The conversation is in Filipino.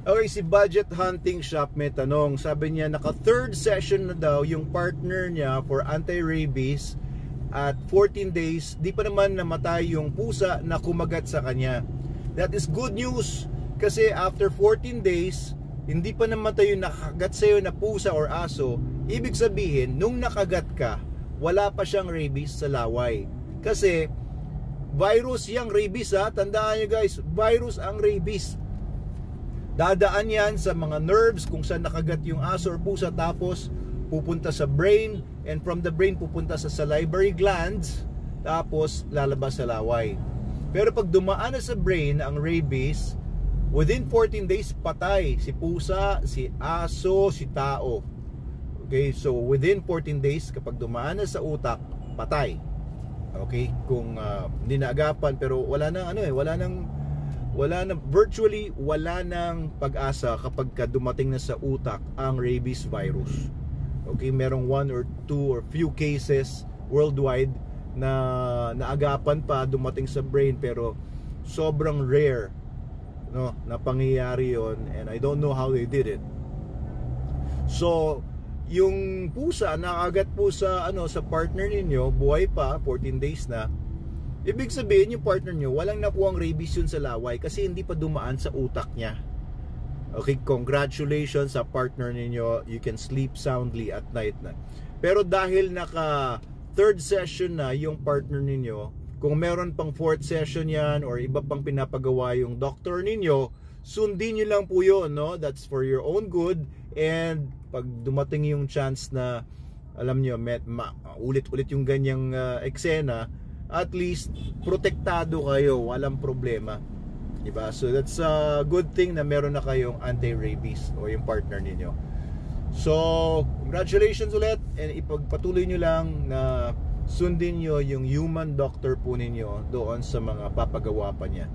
Okay, si Budget Hunting Shop may tanong. Sabi niya, naka third session na daw yung partner niya for anti-rabies at 14 days, di pa naman namatay yung pusa na kumagat sa kanya. That is good news kasi after 14 days, hindi pa namatay yung nakagat sa'yo na pusa or aso. Ibig sabihin, nung nakagat ka, wala pa siyang rabies sa laway. Kasi virus yung rabies ha. Tandaan nyo guys, virus ang rabies. Dadaan yan sa mga nerves kung saan nakagat yung aso or pusa, tapos pupunta sa brain, and from the brain pupunta sa salivary glands, tapos lalabas sa laway. Pero pag dumaan na sa brain ang rabies, within 14 days patay si pusa, si aso, si tao. Okay, so within 14 days kapag dumaan na sa utak, patay. Okay, kung hindi naagapan, pero wala nang virtually wala nang pag-asa kapag dumating na sa utak ang rabies virus. Okay, merong 1 or 2 or few cases worldwide na naagapan pa, dumating sa brain, pero sobrang rare, no, na pangyayari yon, and I don't know how they did it. So yung pusa nakagat po sa sa partner ninyo, buhay pa, 14 days na. Ibig sabihin yung partner nyo walang nakuhang rabies yun sa laway kasi hindi pa dumaan sa utak niya. Okay, congratulations sa partner ninyo. You can sleep soundly at night na. Pero dahil naka third session na yung partner ninyo, kung meron pang fourth session yan or iba pang pinapagawa yung doctor ninyo, sundin nyo lang po yun, no? That's for your own good. And pag dumating yung chance na alam nyo, ulit-ulit yung ganyang eksena, at least protektado kayo, walang problema, diba? So that's a good thing na meron na kayong anti-rabies o yung partner ninyo. So congratulations ulit, and ipagpatuloy nyo lang na sundin nyo yung human doctor po ninyo doon sa mga papagawa pa niya.